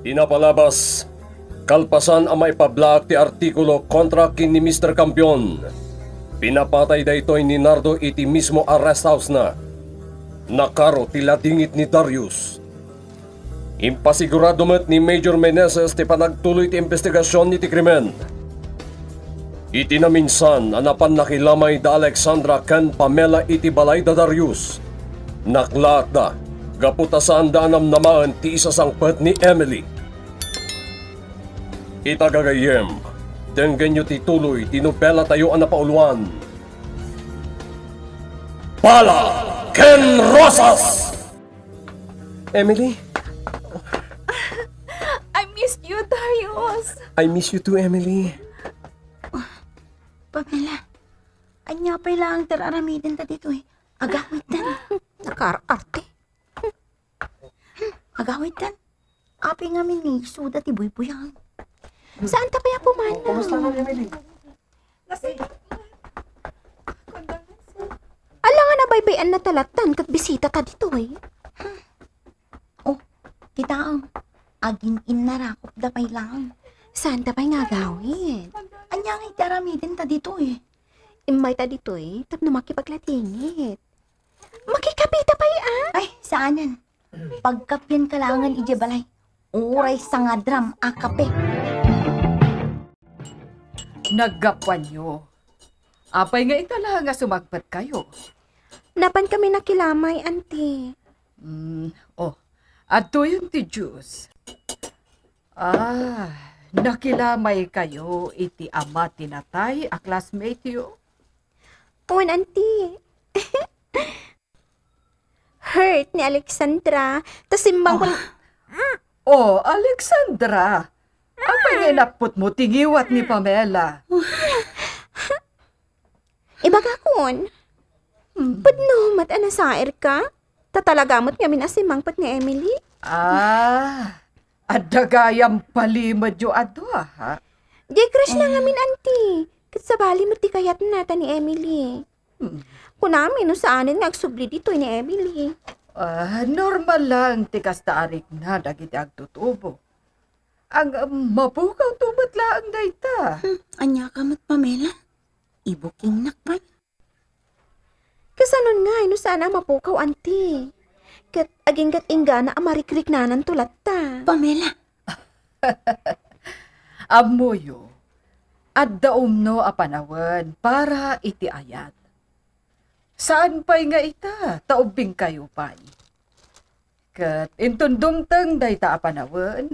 Inapalabas, kalpasan ang maipablaak ti artikulo kontra kin ni Mr. Campion. Pinapatay da ito'y ni Nardo iti mismo arrest house na. Nakaro ti ladingit ni Darius. Impasigurado met ni Major Meneses ti panagtuloy ti investigasyon ni ti krimen. Iti na minsan anapan nakilamay da Alexandra ken Pamela iti balay da Darius. Naklaat da, gaputasan da anam ti isa sangpet ni Emily. Itagagayem, denggen nyo tituloy, tinubela tayo ang napauluan. Pala Ken Rosas! Emily? I missed you, Darius. I miss you too, Emily. Pamela, anya pa ilang tararamidin ta dito eh. Agawit tan. Nakaraarte. Agawit tan. Api nga min suda ti buy-buyang. Saan ta pa yung pumana? Kumusta ka, Emily? Ala nga na baybayan na talatan kat bisita ta dito eh. Oh, titaang. Agin inarakop da pa ilang. Saan ta pa yung agawin? Anya nga itaramidin ta dito eh. Imay ta dito eh, tap na makipaglatingit. Makikapita pa Ay, saanan? Pagkapyan kalangan ijebalay. Uray sa nga dram akape. Naggapuan nyo. Apay nga itala nga sumagpat kayo. Napan kami nakilamay, auntie. Ato yung ti Diyos. Nakilamay kayo iti ama tinatay a classmate yo. Uwan, auntie. Hurt ni Alexandra. Tas simbang ko... Alexandra! Ang panginapot mo tingiwat ni Pamela. Ibagakon. Padno, anasair ka? Tatalagamot ngamin asimangpat ni Emily? Adagayang palimad yo ado ha? Di crush na ngamin, auntie. Katsabali mo ti kayat nata ni Emily. Kunamin no saanin ngagsubli dito ni Emily. Normal lang ti kastaarik na dagiti agtutubo. Ang mapukaw tumat laang dayta. Anya ka mat Pamela? Ibuking nakpan. Kasanon nga, no sana mapukaw, auntie. Kat aging kat ingga na amarikrik nanan tulat ta. Pamela. Amoyo, at daumno a panawan para iti ayat. Saan pa'y nga ita? Taubing kayo pa'y. Kat intundumtang dayta a panawan,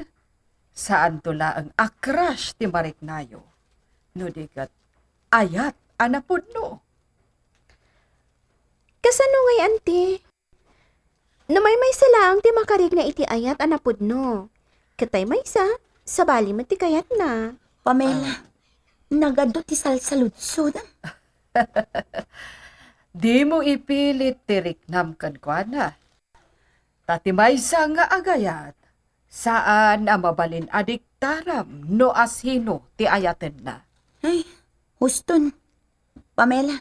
saan tula ang akrash ti mariknayo. No di kat ayat anapod no. Kasano ngay, auntie? Namay salang ti makarig na iti ayat anapod no. Katay may sa bali mo ti kayat na. Pamela. Nagado ti salsaludsod. Di mo ipilit tiriknam kan na. Tatimaysa nga agayat, saan ang mabalin adiktaram no asino ti ayaten na. Ay, huston. Pamela,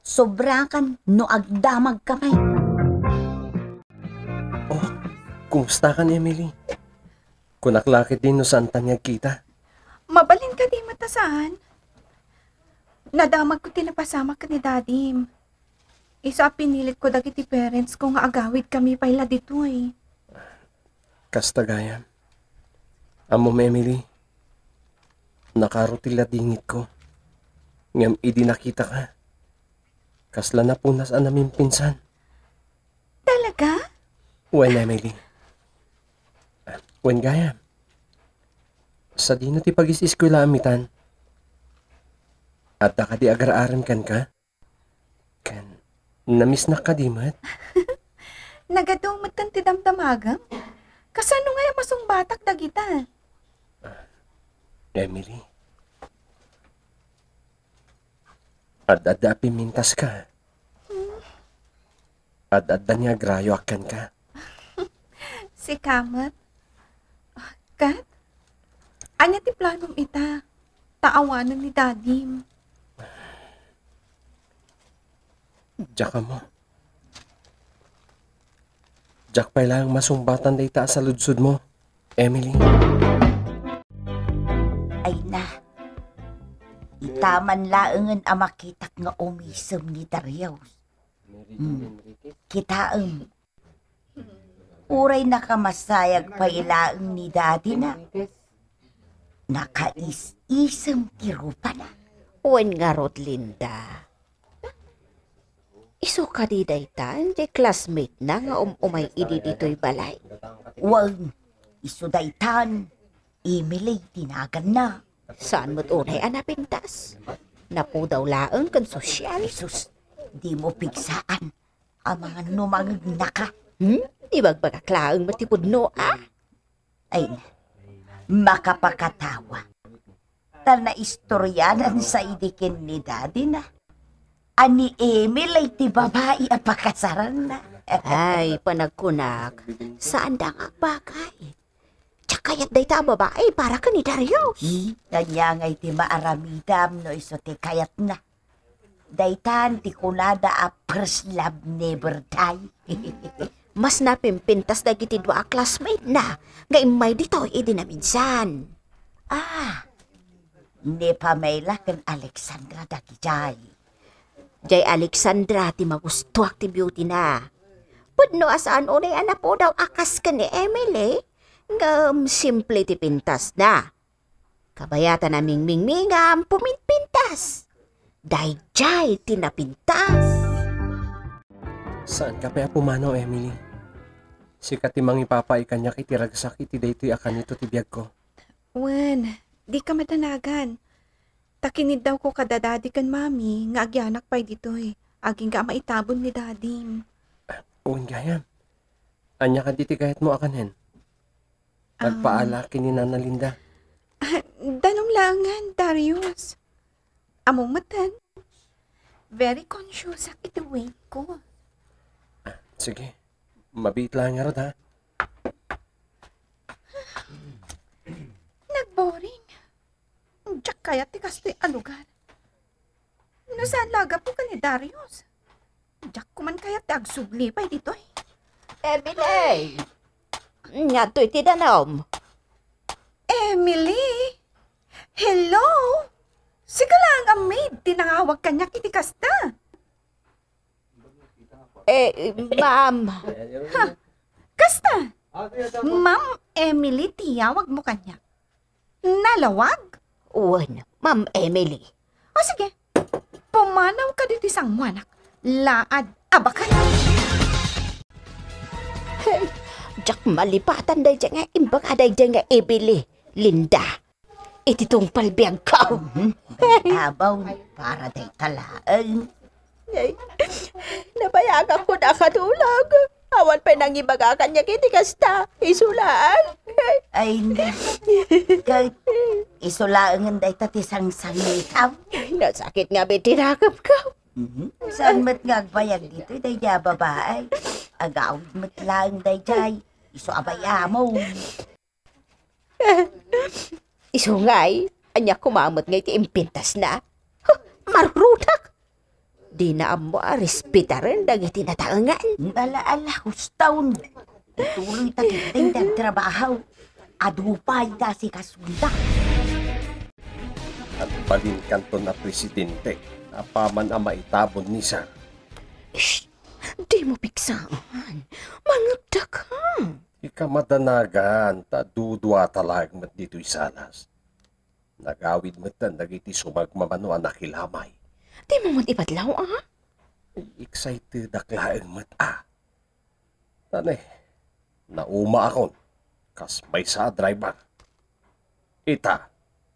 sobra kan no agdamag kamay. Oh, kumusta ka, Emily? Kunaklakit din no saan tanyag kita. Mabalin ka di matasaan. Nadamag ko tinapasama ka ni Dadim. Isa pinilit ko dagiti parents ko nga agawid kami payla dito eh. Kastagaya. Amo, Emily. Nakarutila dingit ko. Ngam idi nakita ka. Kasla na punas ang namin pinsan. Talaga? Wen, Emily. Wen gaya. Sa di na ti pag-isiskwila amitan. At di agar-aran kan ka. Kan, namiss na ka di mat. Nagadumot kan ti damdamagam? Kasano nga masong batak dagita? Emily. Ad-adda pimintas ka. Ad-adda niya grayo akan ka. Si Kamat? Kat? Anya ti planom ita? Taawanan ni Dadim. Diyak ka mo. Diyak pa lang masumbatan da ita sa ludsud mo. Emily? Ay na. Itaman laangan ang makitak nga umisem ni Darius. Kitaam. Uray nakamasayag pa ilaang ni Daddy na. Nakais-isem tirupa na. Uwan nga rod, Linda. Iso ka di daytan, di classmate na nga umay idi dito'y balay. Wang, isudaytan. Emily, tinagan na. Saan mo't unay anapintas? Napudaw laang kan sosyal. Jesus, di mo pigsaan ang mga numangag naka. Ibagbagaklaang matipudno, Ay, makapakatawa. Na istoryanan sa idikin ni Daddy na. Ani Emil ay ti babae ang pakasaran na. Ay, panagkunak. Saan da nga bagay? Tsakayat day ta babae para ka ni Darius. Kanya ngay ti maaramidam no iso ti kayat na. Daytan ti kunada a first love never die. Mas napimpintas da giti dua classmate na. Ngayon may dito idi na minsan. Ni Pamela kan Alexandra dagijay. Jay Alexandra ti magustuak ti beauty na. Pudno asaan unay anak po daw akas ka ni Emily. Ngam simple ti pintas na. Kabayatan naming mingmingam puminpintas. Dayjay ti napintas. Saan ka pa pumanaw, Emily? Sikat ti mangipapay kanya kiti ragsak iti daytoy akan ito ti biyag ko. Wen, di ka madanagan. Takinid daw ko kada daddy kan mami, nga agyanak pa'y dito'y. Aging ka maitabon ni daddy. Uwin gayam. Anya ka diti kahit mo akanen. Nagpaala kini Nana Linda. Danong langan, Darius. Among matan. Very conscious ak iti way ko. Sige, mabit lang nga rod, ha? Nagboring. Diyak kaya tikas ti alugar. No saan laga po ka ni Darius? Diyak kuman kaya ti agsubli pa'y dito'y. Emily! Nga to'y tidanom. Emily! Hello! Sige lang ang maid, tinangawag kanya kiti kasta. Ma'am. Kasta! Ma'am Emily, tiyawag mo kanya. Nalawag? Uwan, Ma'am Emily. O sige, pumanaw ka dito isang wanak. Laad, abakan. Diyak malipatan day dyan nga imbang aday dyan nga Emily. Linda. Iti tong palbiag ka. Abaw, para day talaan. Ay, nabayagan ko na kadulag. Awan pa nang ibagakan niya kiti kasta. Isulaan. Ay, hindi. Kahit isulaangan day tatisang sangitaw. Nasakit nga bitirakap ka. Saan mat nga agbayag dito, day ya babae. Agawid mat lang day jay. Iso abayamo. Isungay, anya kumamot nga iti impintas na. Huh, marutak. Di na amo respetaran dagiti nataangan. Ala, hustawn. Ituloy tagiting ng trabaho. Adupay da si kasulda. At balin kanto na presidente, apaman ang maitabon ni Sir. Shh! Di mo piksaan. Managda ka. Ikamadanagan, ta dudwa talag mat dito'y salas. Nagawid matan nagiti sumagmamano ang nakilamay. Di mo mo ipadlaw, Excited aklaang mat, Tanay, nauma akon, kas may sa driver. Ita,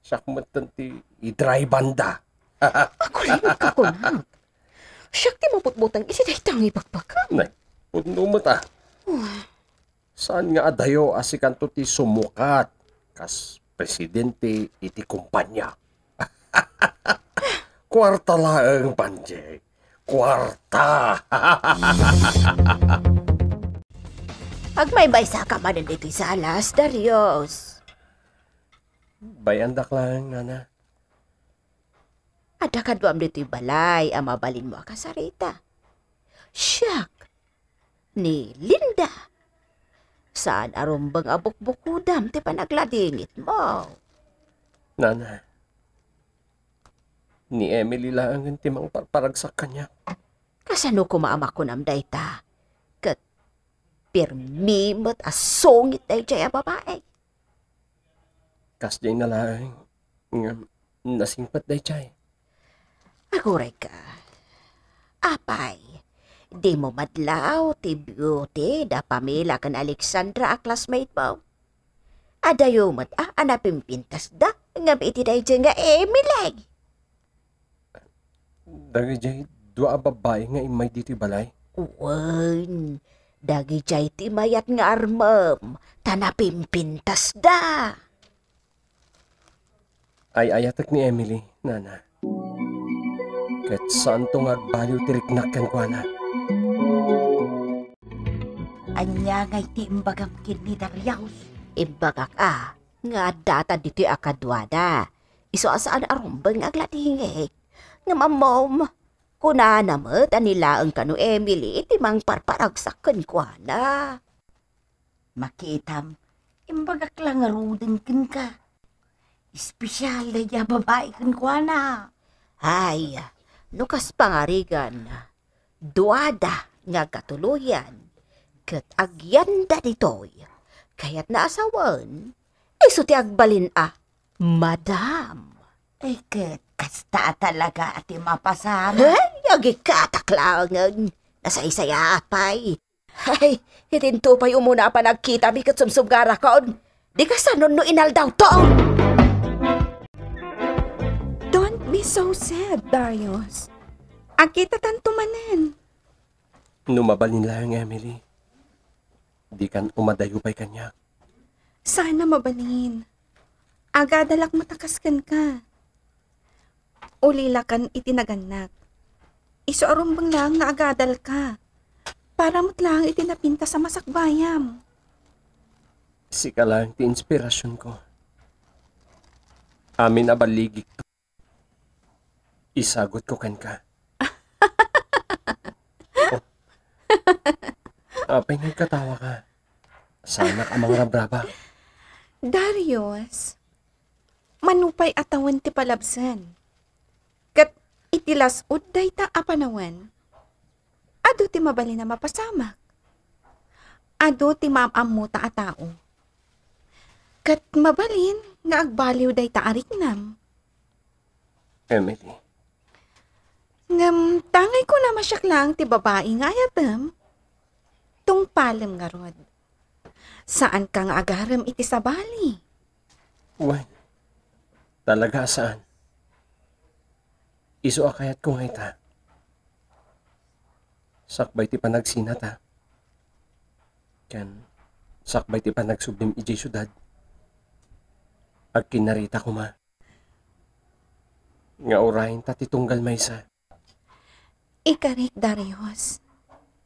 siyak matan ti i-drivanda. Ako limot ka kunak. Siyak di maputbutang isi day tangi pagpaka. Nay, puno mata. Saan nga adayo asikanto ti sumukat, kas presidente iti kumpanya. Kwarta laang panje. Kwarta. Agmay-bay sa kamanan dito'y salas, Darius. Bayandak lang, Nana. Ada kadwam dito'y balay, ang mabalin mo akasarita. Siyak, ni Linda. Saan arumbang abok-bukudam ti panagladingit mo? Nana, ni Emily lang ang timang parparagsak kanya. Kasano kumaama ko nam dayta? Kat pirmimot asungit day jay a babae. Kasjay na lang nga nasingpat day chay. Aguray ka. Apay, di mo madlaw ti beauty da pamila kan Alexandra a classmate mo. Adayo mat anapimpintas da nga iti day jay nga Emily. Dagi jay, dua babae nga imay diti balay. Uwan, dagi jay ti mayat nga armam, tanapimpintas da. Ay ayatak ni Emily, Nana. Kat saan to nga baliw tiriknakan ko na. Anya ngay ti imbagam kin ni Darius. Imbagak nga data dito akadwada. Iso asaan arumbang agladingik. Nga mamom, kunana mo, tanilaang kanu Emily, iti mang parparagsakan ko na. Makitam, imbagak lang arudin kin ka. Espesyal na ya babae kin ko na. Ay, nukas pangarigan, duada nga katuluyan, kat agyanda ditoy, kaya't naasawan, iso ti agbalin madam. Ay, kasta talaga ati mapasama. Ay, agikataklangan, nasaysaya apay. Ay, hitinto pa'y umuna pa nagkita bikat sumsumgara kon, di ka sanon no inaldaw to. Don't be so sad, Darius. Agkita tanto manen. Numabalin lang, Emily. Di kan umadayo pa'y kanya. Sana mabalin. Agadalak matakaskan ka. Ulilakan itinaganak. Iso arumbang lang nga agadal ka. Para mo't lang itinapinta sa masakbayam. Sika lang ti inspirasyon ko. Amin abaligik to. Isagot ko kan ka. Oh. Apay nagkatawa ka. Sana ka mga rabraba. Darius, manupay atawan ti palabsan. Kat itilas udday ta apanawan. Ado ti mabali na mapasamak. Ado ti mamam ta a tao. Kat mabalin nga agbaliw day ta ariknam. Emily, Ngam tangay ko na masyak lang ti babae nga ayatam. Tung palem nga rod. Saan kang agaram iti sabali? uwan. Talaga saan? Iso akayat ko nga ita. Sakbay ti panagsinat ha. Kan, sakbay ti panagsublim ijay syudad. Ag kinarita ko ma. Nga orahin ta ti tunggal maysa. Ikarik, Darius.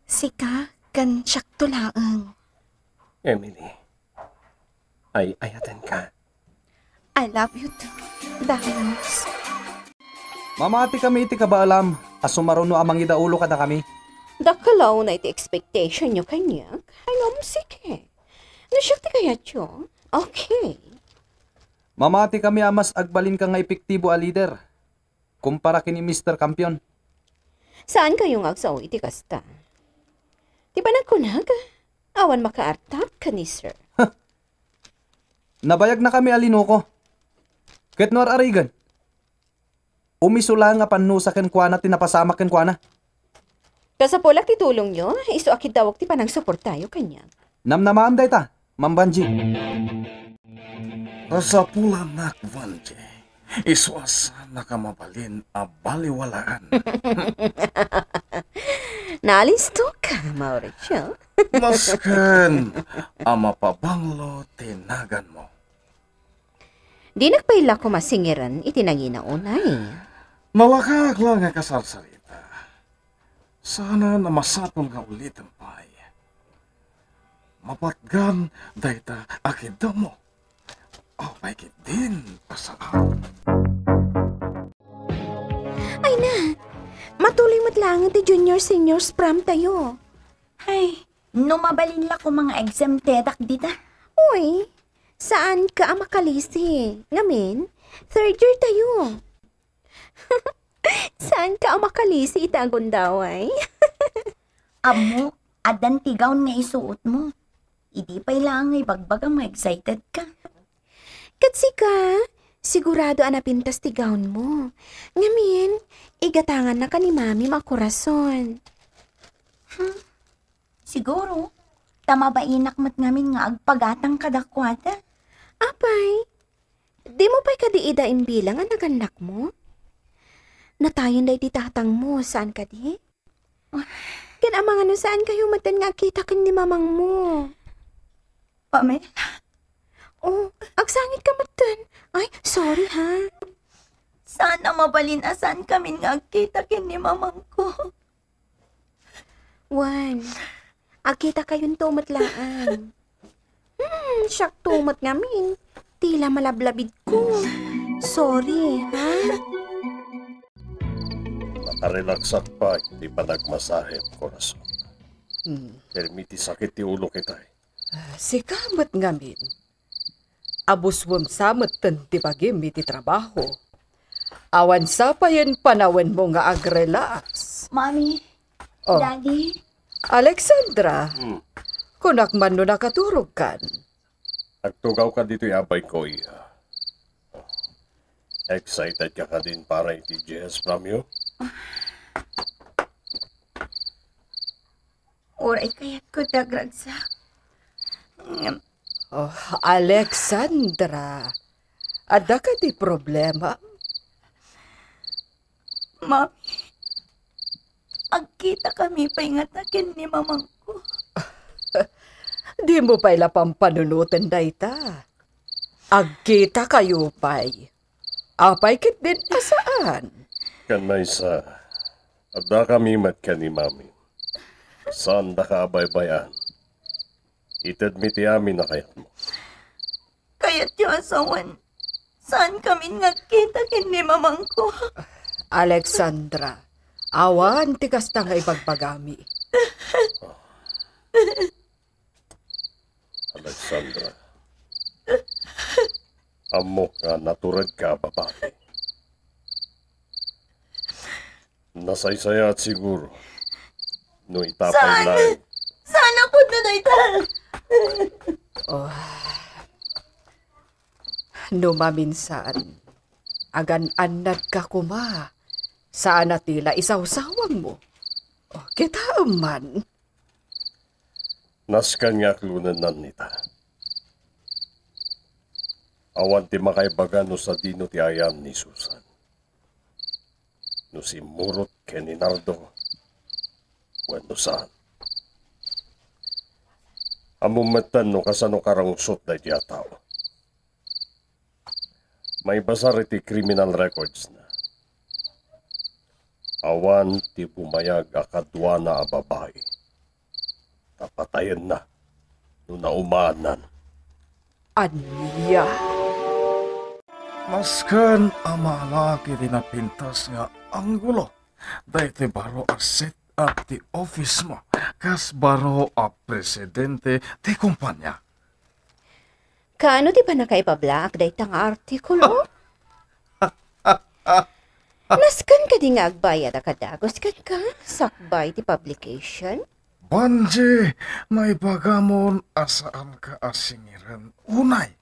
Sika kan siyak tulaang. Emily, ay ayatan ka. I love you too, Darius. Mamati kami iti kabaalam, asumaruno amang idaulo kada kami. Dakalaw na iti expectation nyo kanya, kaya sige. Nasyak ti kaya tiyo? Okay. Mamati kami amas agbalin ka nga epektibo a leader. Kumpara kini Mr. Kampiyon. Saan kayong agsaw iti kasta? Di ba nagkunag? Awan makaartap ka ni sir. Nabayag na kami alinuko. Ket nor arigan. Umisula nga panusa ken kuana tinapasamak ken kuana. Kasapulak ti tulong nyo, iso akid dawag ti panang suportayo kanya. Namnamaam day ta, Mambanji. Sa pulang nakvanje, iswasa nakamabalin a baliwalaan. Nalisto ka, Mauricio. Masken, ama pabanglo tinagan mo. Di nagpaila ko masingiran, itinangina unay. Nalakak lang nga kasarsalita. Sana na masatol nga ulit ang pay. Mapatgan, dayta akida mo. O, paikit din, pasaan. Ay na, matuloy mo't lang ti junior-seniors prom tayo. Ay, No mabalin la ko mga exam tetak dita. Uy, saan ka makalisi? Ngamin, third year tayo. Saan ka makalisi itagon daw ay? Amo, adan tigaon nga isuot mo. Idi pa'y lang ay bagbagang ma-excited ka. Katsi ka, sigurado anapintas ti gown mo. Ngamin, igatangan na ka ni mami makurason. Siguro, tama ba inak mat ngamin nga agpagatang kadakwada? Apay, di mo pa'y kadiidain bilang ang naganak mo? Natayon day di tatang mo, saan ka di? Kinamang ano saan kayo matan nga kita kin ni mamang mo? Pamela, Oh, agsangit ka matan. Ay, sorry ha. sana mabalin asan kami nga agkita kin ni mamang ko. Wan, agkita kayong tumat laan. Siyak tumat ngamin. Tila malablabid ko. Sorry, ha? Makarelaksak pa, hindi pa nagmasahe, korason. Permiti sakit ti ulo kita. Si kamat ngamin. Abuswam samat ti bagim iti trabaho. Awan sa pa yan panawan mo nga agrelax. Mami, Oh. Daddy, Alexandra, kunak man no nakaturog kan. Nagtugaw ka dito abay ko, excited ka ka din para iti JS Premio? oray kayat ko dagragsak. Oh, Alexandra, ada ka di problema? Mami, agkita kami paingatakin ni mamang ko. Di mo pa'y lapang panunutan dayta. Agkita kayo pa'y. Apay kit din asaan. Kanay sa, ada kami mat ka ni mami. Saan da ka abay-bayan? Itadmiti amin na kayat mo. Kaya't yung asawan, saan kami nagkita kin ni mamang ko? Alexandra, awan tikas ta nga ipagbagami. Alexandra, amo ka naturad ka babae. Nasaysaya at siguro, no itapay lang. Sana po na daytal. No maminsan, agan anad ka kuma. Saan na tila isaw-sawang mo? Oh, kita man. Naskan nga klunan nan nita. Awan ti makaibaga no sa dino ti ayan ni Susan. No si Murot ken ni Nardo. Bueno saan. Amumatan no kasano karangsot na di ataw. May basar iti criminal records na. Awan ti bumayag akadwa na a babae. Tapatayan na no naumaanan. Anya. Maskan amalaki din na pintas nga anggulo. Dahiti baro a set up ti office mo. Kas baro a presidente ti kumpanya. Kaano di pa nakaipablaak day tang artikulo? Naskan ka di nga agbayad akadagos ka sakbay ti publication? Banje, may bagamon asaan ka asingiran unay.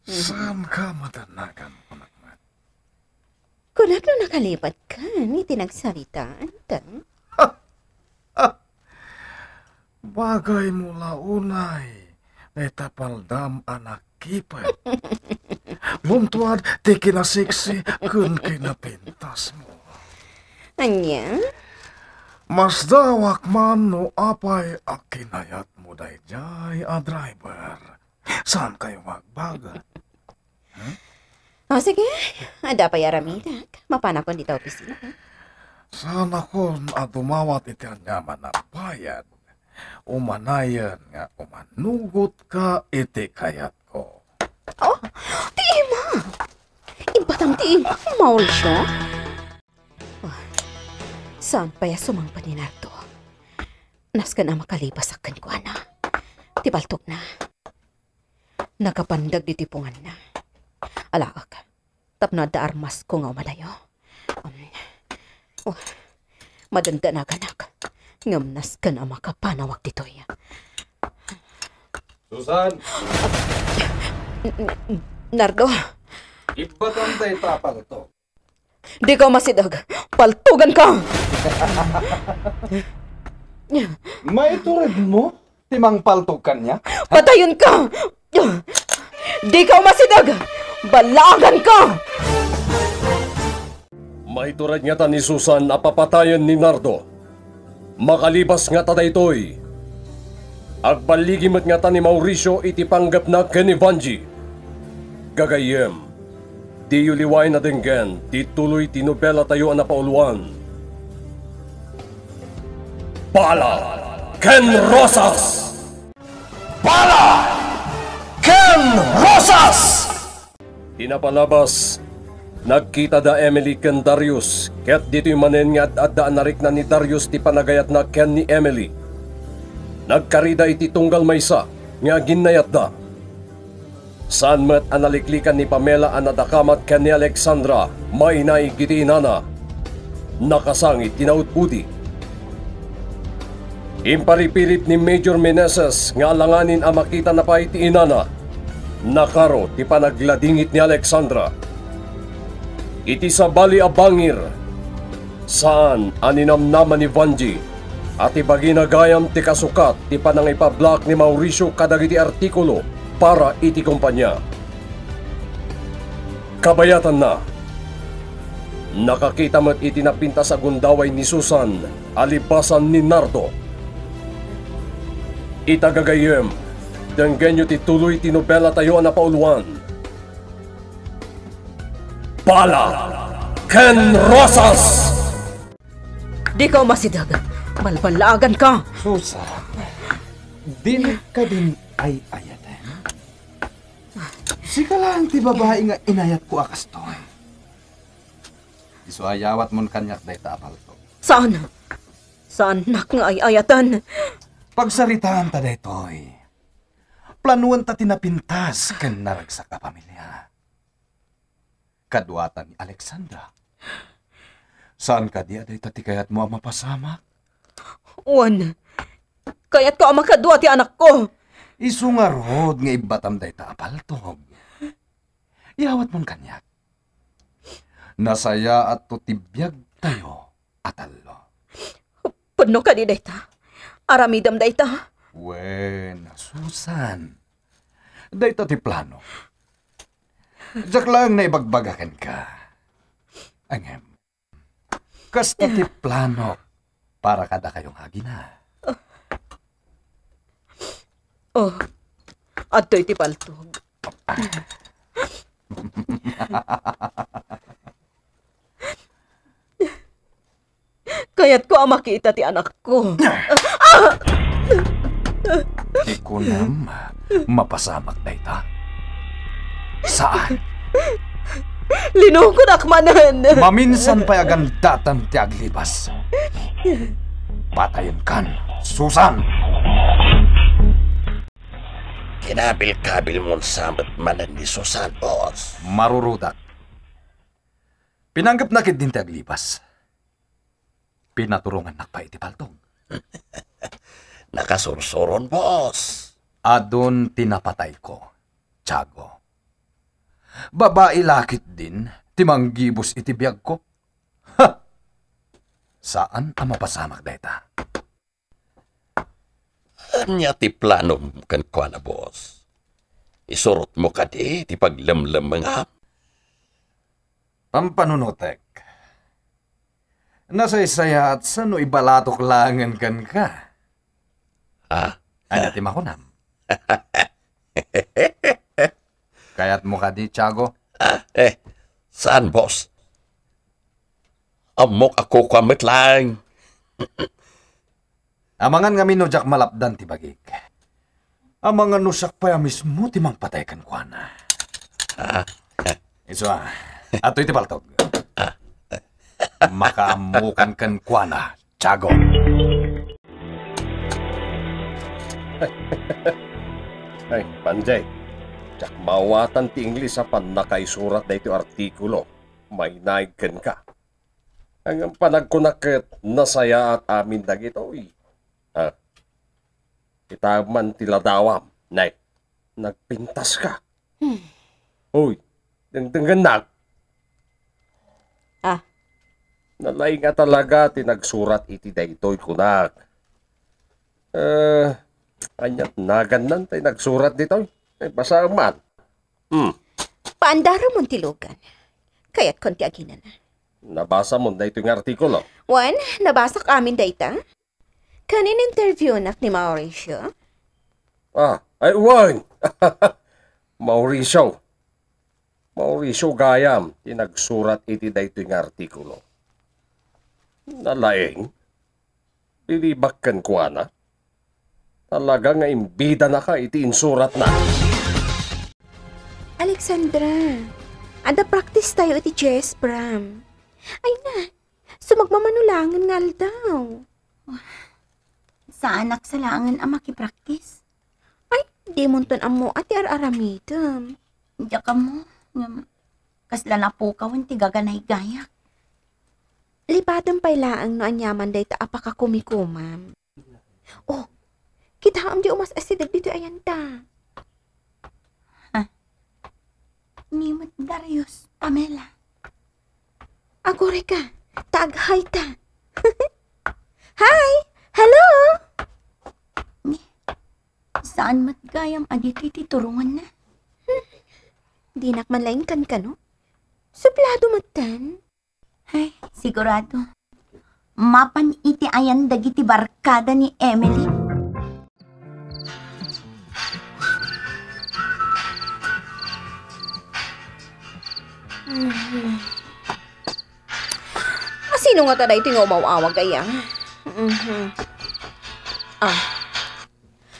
Saan ka madanagan, panagmat? Kunak no nakalipat ka, ni tinagsaritaan ta. Bagay mula unay, may tapaldam anak kipat. Buntuad, ti kinasiksi kun kinapintas mo. Anya? Mas dawak man no apay akinayat mo dayjay a driver. Saan kayo magbaga? O sige, ada pa yaramidak. Mapanakon dito opisina. Sana kon dumawat iti anyaman na bayad. Umanayan nga umanugot ka iti kayat ko. Oh, tiima! Ibatang tiima, maul siya. Oh, saan pa ya sumang paninarto? Nas ka na makalipas akan ko, ana. Tibaltok na. Nakapandag di tipungan na. Alaak, tapno da armas ko nga umadayo. Madanda na ganak. Ngamnas ka na makapanawag ditoy. Susan! Nardo, Iba kang tayo tapang to. di ka masidag. Paltugan ka! May turid mo? Timang paltukan niya? Patayon ka! Di ka masidag! Balagan ka! Maiturad nga ta ni Susan na papatayon ni Nardo. Makalibas nga ta daytoy. Agbaligimot nga ta ni Mauricio iti panggap na ken ni Vanji. Gagayem, di yuliway na denggen, di tuloy tinobela tayo na pauluan. Bala Ken Rosas! Bala Ken Rosas! Tinapalabas, nagkita da Emily ken Darius, ket dito yung manen nga at daan narik na ni Darius ti panagayat na ken ni Emily. Nagkarida iti tunggal maysa, nga ginayat da. Saan met analiklikan ni Pamela anadakamat ken ni Alexandra, mainay giti inana. Nakasangit tinautpudi. Imparipilit ni Major Meneses nga alanganin ang makita na pa iti inana. Nakaro ti panagladingit ni Alexandra. Iti sa bali a bangir, saan aninamnaman ni Vanji at ibaginagayam ti kasukat ti panangipablock ni Mauricio kadagiti artikulo para iti kumpanya. Kabayatan na. Nakakita mo't iti napinta sa gundaway ni Susan, alibasan ni Nardo. Itagagayem, denggenyo ti tuloy tinobela tayo na pauluan. Bala Ken Rosas! Di ka masidag. Balbalagan ka! Susan, din ka din ay ayaten. Sika lang ti babae nga inayat ko akas to. Isu ayawat mon kanyak day taapal to. Saan? Saan nak nga ay ayatan? Pagsaritaan ta daytoy. Planuan ta tinapintas ken naragsak a pamilya. Kadwatan ni Alexandra. Saan ka di aday tatikayat mo ang mapasama? Wan, kaya't ko ang makadwa ti anak ko. Isungarod nga ibatam day taapaltog. Iyawat mon kanyak. Nasaya at tutibiyag tayo atalo. Puno ka di dayta. Aramidam dayta. Wen, Susan. Dayta ti plano. Diyak lang na ibagbagakan ka. Angem. Kasta ti plano para kada kayong hagina. Oh, adto'y ti paltog. Kaya't ko ang makita ti anak ko. Di ko nam mapasamak dayta. Saan? Linungkod akmanan. Maminsan pa agandatan ti aglibas. Patayon kan, Susan! Kinabil-kabil mong samat manan ni Susan, boss. Marurudak. Pinanggap na kid din ti aglibas. Pinaturungan na pa iti paltong. Nakasursuron, boss. Adon tinapatay ko, Tiago. Babae lakit din, timanggibos iti biyag ko. Ha! Saan ang mapasamak dayta? Anya ti plano kan kwa na, boss. Isurot mo ka di, ti paglamlam mga. Pampanunotek. Nasaysaya at sano ibalatok langan kan ka. Ha? Ano ti makunam? Kaya't mo ka di, Tiago? Saan, boss? Amok ako kwamit lang. Amangan nga minujak malapdan ti bagik. Amangan nusak pa mismo ti mangpataykan kwa na. Iso ato'y ti paltog. Makaamukan kan kwa na, Tiago. Ay, Panjay. Tsak mawatan ti Ingles apan nakaisurat na ito artikulo. May naigkan ka. Ang panagkunakit nasaya at amin na gito. Itaman tiladawam. Nay, nagpintas ka. Uy, dengdengenak. Nalay nga talaga tinagsurat iti daytoy kunak. Anyat nagan tayo nagsurat dito. Basa man. Paandaro mong tilugan. Kaya't konti aginan na. Nabasa mo na itong artikulo. Juan, nabasa ka amin dayta? Kanin interview nak ni Mauricio? Juan! Mauricio. Mauricio Gayam, tinagsurat iti dayto yung artikulo. Nalaing, pilibakkan ko na. Talaga nga imbida na ka, iti insurat na. Alexandra, ada practice tayo iti chess, Bram. Ay na, sumagmamanulangan nga daw. Sa anak sa langan ang makipraktis. Ay, di mo ton amo ati ar-aramidam. Diya ka mo. Kasla na po kawan ti gaganay gayak. Lipadan pa'y laang no anyaman day ta apaka kumikumam. Oh, kita am di umas asidag dito ayan ta. Nimot Darius, Pamela. Agore ka, taghay ta. Hi! Hello! Saan matgayam aditi titurungan na? Di nakmanlain kan ka no? Suplado matan. Ay, sigurado. Mapan iti ayan dagiti barkada ni Emily. Sino nga taday ito nga umawawag kaya?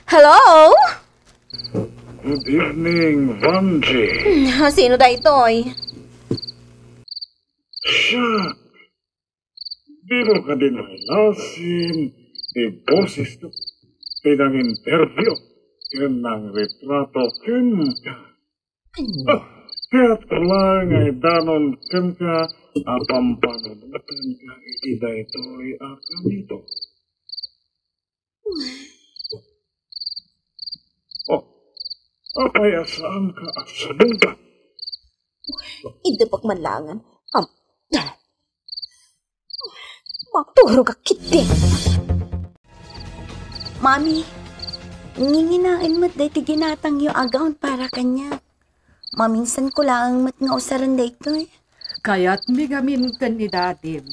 Hello? Good evening, Vanji. Sino da ito'y? Siya. Di mo ka din malasin. Di boses to. Pinang-interview. Yan ang retrato kenta. Kaya't lang ay danon kenta. Apampanunutan ka itida ito'y akanito. Apay asaan ka at sabugan? Hindi pagmanlangan. Magturo ka kiti. Mami, nginginain mo't dahi ginatang yung account para kanya. Maminsan ko lang mat nga usaran dayto eh. Kaya't migamin kan ni dadim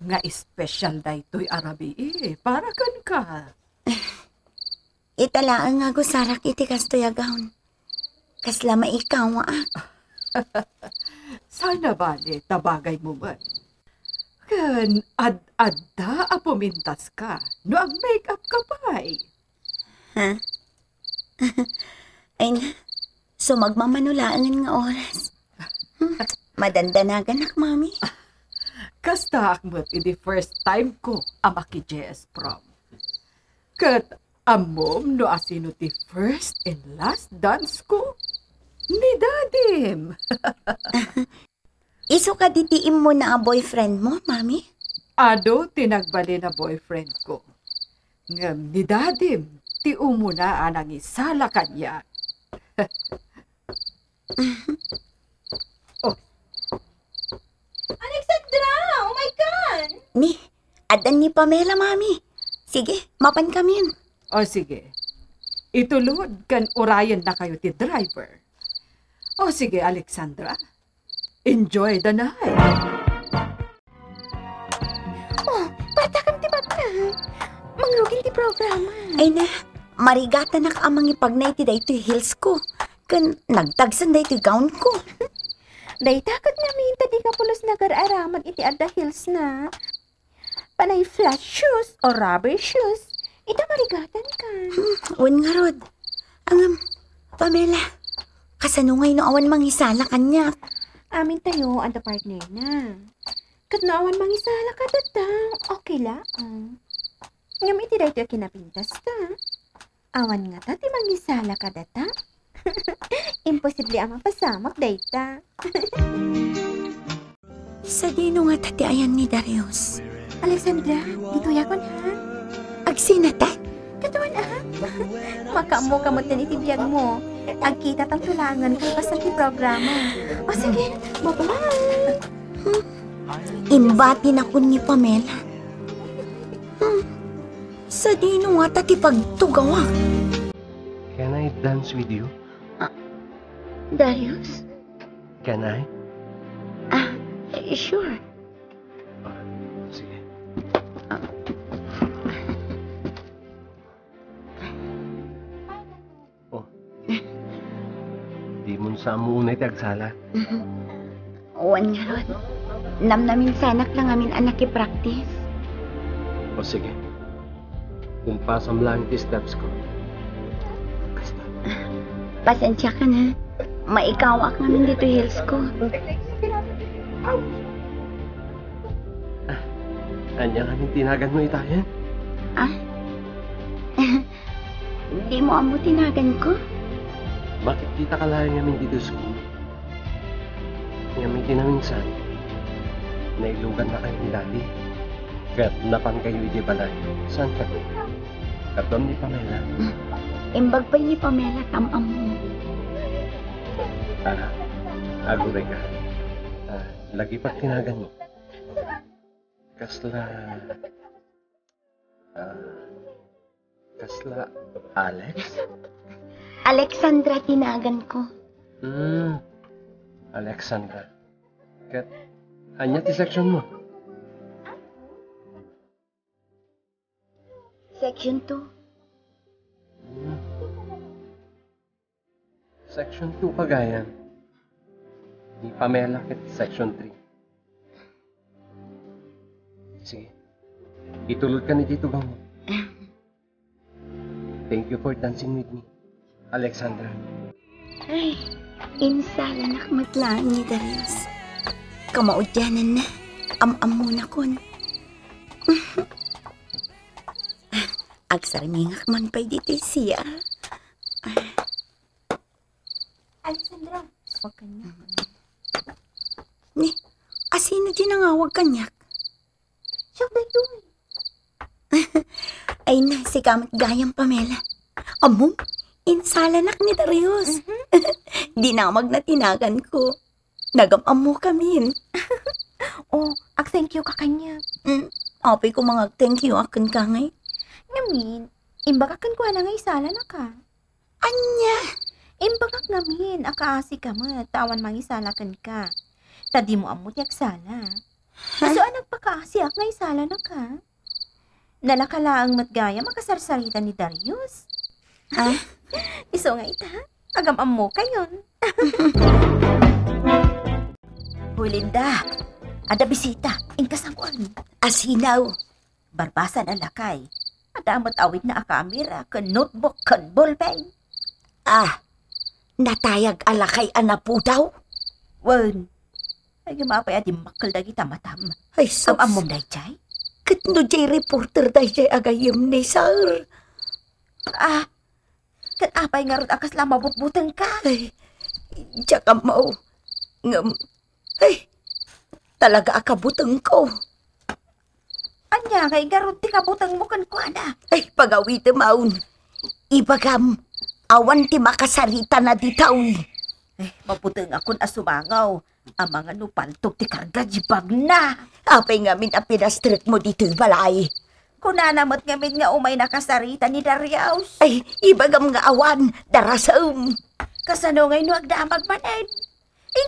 nga special daytoy arabi para kan ka. Italaan nga gusarak iti kastoy account. Kasla maikaw nga. Sana bali tabagay mo man. Kan ad-adda apumintas ka no ang make-up ka pa'y. Ay na, so magmamanulaan nga oras. Madandanagan ak, Mami. Kasta akmat ini first time ko amaki JS prom. Kat amom no asino ti first and last dance ko ni dadim. Iso ka ditiim mo na a boyfriend mo, Mami? Ado tinagbali na boyfriend ko. Ngam ni dadim ti umuna anang isala kanya. Alexandra! Oh my God! Ni, adan ni Pamela, Mami. Sige, mapan kami yun. O sige, itulod kan urayan na kayo ti driver. O sige, Alexandra, enjoy the night. Oh, patakam ti bata. Mangrugin ti programa. Ay na, marigatan na kaamang ipagnay ti dayto heels ko. Kan nagtagsan dayto gown ko. Daytakot namin tadi ka pulos nagar-araman iti adda heels na. Panay flat shoes o rubber shoes. Ita marigatan ka. Wan nga rod. Pamela, kasanungay no awan mangisala kanya. Amin tayo adda partner na. Kat naawan mangisala ka datang. Okay lang. Ngam iti dayto kinapintas ka. Awan nga ta, ti mangisala ka data. Imposible ang mapasamak, dayta. Sa dino nga tati ayan ni Darius. Alexandra, dito yakon ha? Agsinata? Katawan ha? Makamu kamot na itibiyag mo. Agkita tang tulangan kung basta ti programa. O sige, bye-bye. Imbati na ko ni Pamela. Sa dino nga tati pagtugawa. Can I dance with you? Darius? Can I? Sure. Sige. Oh. Di mo sa muna iti agsala. Uwan nga ron. Namnamin sanak lang amin anak i-practice. O sige. Kumpasam lang iti steps ko. Basta. Pasensya ka na. Maikawak namin dito heels ko. Anya nga yung tinagan mo itayan? Hindi mo amo tinagan ko? Bakit kita kalahin namin dito sa school? Ngamitin na minsan, nailugan na kayo ni Daddy. Kaya't napan kayo iti balay. Saan ka to? Katom ni Pamela. Imbag pa'y ni Pamela tamam mo. Agure ka. Lagi pa tinagan mo. Kasla Alex? Alexandra tinagan ko. Alexandra. Kat, anya ti section mo? Section 2. Section 2 pagayan. Ni Pamela kat section 3. Sige. Itulod ka ni Tito Gang mo. Thank you for dancing with me, Alexandra. Ay, insala nakmatlaan ni Darius. Kamaudyanan na. Am-am muna kon. Agsarmingak man pa'y dito siya. Alexandra, wag kanya. Ni, asino ginangawag kanyak? Siyak na ito eh. Ay na, si kamat gayang Pamela. Amom, insalanak ni Darius. Dinamag na tinagan ko. Nagamam mo kami. Oh, thank you ka kanya. Apay ko mga thank you akin ka ngay. Ngamin, imbagakan ko na nga isala na ka. Anya? Imbagak ngamin, akaasi ka ma, tawan mangisalakan ka. Tadi mo amot yak sala. So anak pakaasi ak nga isala na ka. Nalakalaang matgaya makasarsarita ni Darius. Iso nga ita, agam mo kayon. Hoy Linda, ada bisita, ingkasangkuan. Asinaw. Barbasan ang lakay. Ada amat awit na akamera, kan notebook, kan ballpen. Natayag alakay anapu daw? Wan, ay gamapay adi makal dagi tamatam. Ay sus. Amom day chay? Katno jay reporter day jay agayim ni sir. Kat apay nga rin akas lang mabutbutan ka. Ay, tsaka mo. Ay, talaga akabutang ko. Anya kay garot ti kabutang mo kan kuana. Ay, pagawi ti maun. Ibagam, awan ti makasarita na ditaw. Mabutang akon asumangaw. Ang mga nupaltok ti karga jibag na. Apay ngamin ang pinastrik mo dito balay. Kunanamat ngamin nga umay nakasarita ni Darius. Ay, ibagam nga awan, darasam. Kasano ngay no agdamag manay.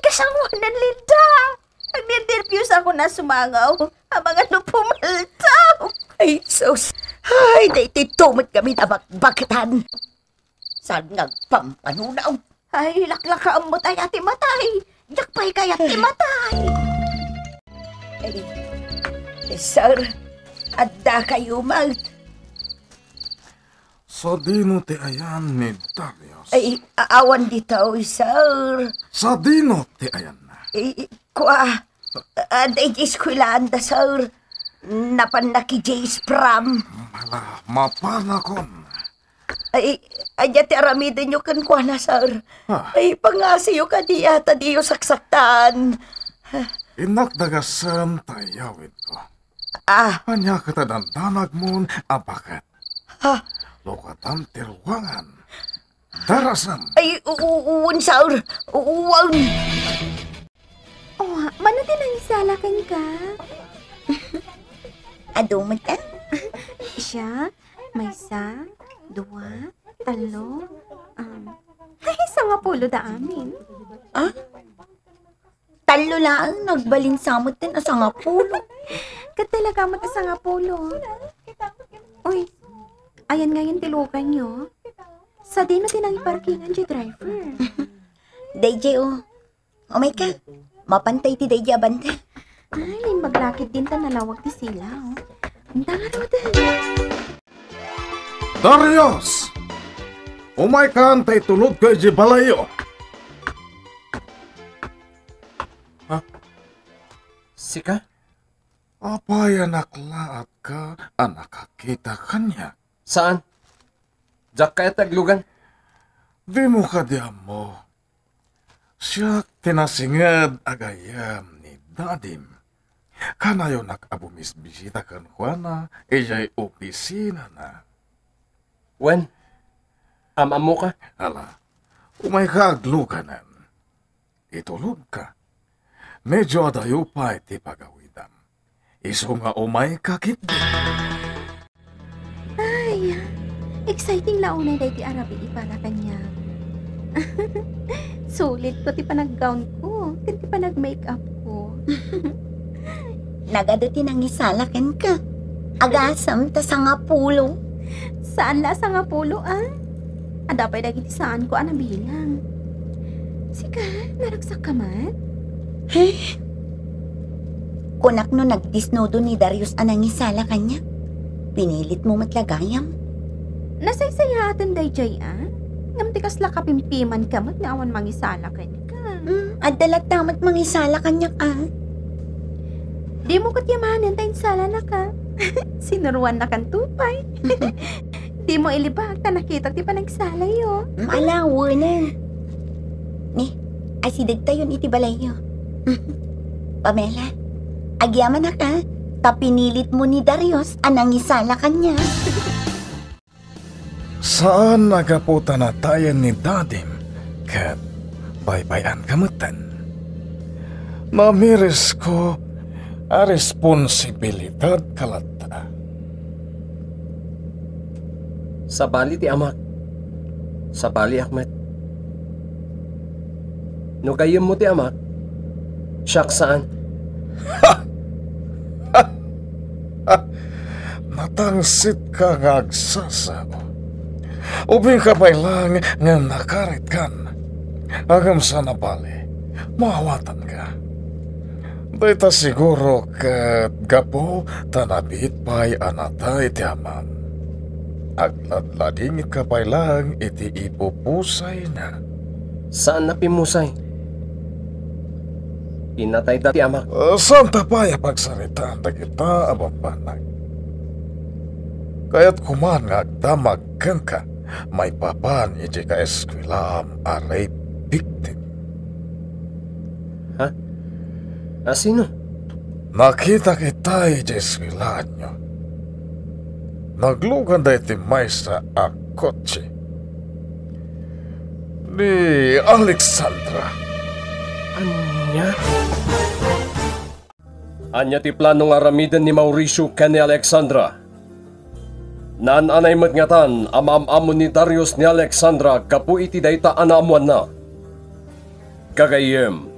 Kasangwan ng Linda. Nag-interviews ako na sumangaw. Ang mga nupumaltaw. Ay, sus. Ay, dahi tumot kami na bakbakitan. Saan nga pampanunaw? Ay, laklaka ang mutay ati matay. Jakpay kay ati matay. Ay, sir, adda kayo mag. Sa dino ti ayan ni Darius. Ay, awan dito, sir. Sa dino ti ayan na. Aday eskwilaan da, sir. Napan na ki Jace Pram. Mala, mapana kon. Ay, aya ti aramidin nyo kan kwa na, sir. Ay, pangasiyo ka diyata diyo saksaktan. Inak dagasan tayawin ko. Ah, Anya kita dandanag mon abakat. ha? Lokatan tiruangan. Darasan. Ay, uun, sir. Uun. Oh, mano din ang isalakan ka? Adumat ka? Siya, may isa, dua, talo, ay, isang apulo da amin. Talo lang, nagbalinsamot din sa nga pulo. Katalaga mo isang apulo. Uy, ayan ngayon tilukan nyo. Sa di na tinang iparkingan si driver. DJ, oh. Oh my ka. Mapantay ti DJ abante. Ay, maglakit din ta nalawag ti sila, oh. Ang tanga din. Darius! Umay ka antay tulod ko iji balayo. Sika? Apay anak laat ka, anak kakita kanya. Saan? Diyak kaya taglugan? Di mo ka diyan mo. Siya tinasingad agayam ni Dadim. Kanayo nakabumis-bisita kan Juana, iya'y opisina na. Wen? Amam mo ka? Hala, umay ka agluganan. Itulog ka. Medyo adayo pa iti pagawidam. Iso nga umay kakit. Ay, exciting launay day ti Arabi para kanya. Sulit ko ti panag-gown ko, kan ti panag-makeup ko. Nagadating ang isalakan ka. Agasam ta sa nga pulo. Saan la sa nga pulo, ah? Adapay dagiti saan ko bilang. Sika, naragsak ka man? Kunak no nagdisnodo ni Darius anang isala kanya. Pinilit mo matlagayam. Nasaysayatan day jay, ah? Ngamtikas la kapimpiman ka mat nga awan mangisalakan ka. At dalat tamat mangisala kanya ka. Di mo katyamanan tayo sala na ka. Sinuruan na kan tupay. Di mo ilibag ta nakita ti panagsala yo. Malawanan. Ni, asidag tayo iti balayo. Pamela, agyaman na ka. Tapinilit mo ni Darius anang isala kanya. Saan nagaputa na tayo ni Dadim? Kat baybayan kamutan. Mamiris ko a responsibilidad kalata. Sa bali ti amak. Sa bali Ahmed. No kayem mo ti amak. Siyak saan? Natangsit ka nga agsasao. Ubing ka pa lang nga nakarit kan. Agam sa nabali, mawatan ka. Dita siguro kat gapo tanabit pa'y anatay ti amam. Agladlading ka pa lang iti ipupusay na. Saan na pimusay? Inatay dati amak. Santa pa'y pagsaritaan na kita ababanag. Kaya't kuman nga agdamag ka, may papan iti ka eskwilaam a rape victim. Sino? Nakita kita iti eskwilaan nyo. Naglugan da iti maestra a kotse. Ni Alexandra. Anya? Anya ti plano nga ramidan ni Mauricio ken ni Alexandra. Nananay matngatan amam-amon ni Darius ni Alexandra kapu iti dayta anaamuan na. Kagayem,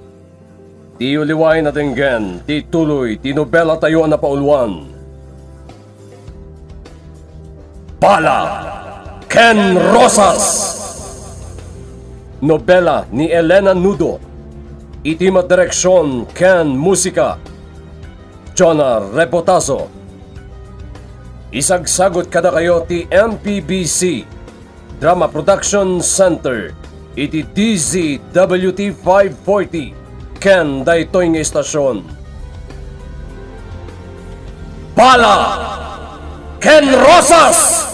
ti uliway na tinggen, ti tuloy, ti nobela tayo na pauluan. Bala Ken Rosas. Nobela ni Elena Nudo. Itima direksyon Ken Musika. Jonah Repotazo. Isagsagot kada kayo ti MPBC Drama Production Center iti DZWT 540 Ken daytoy nga istasyon. Bala Ken Rosas!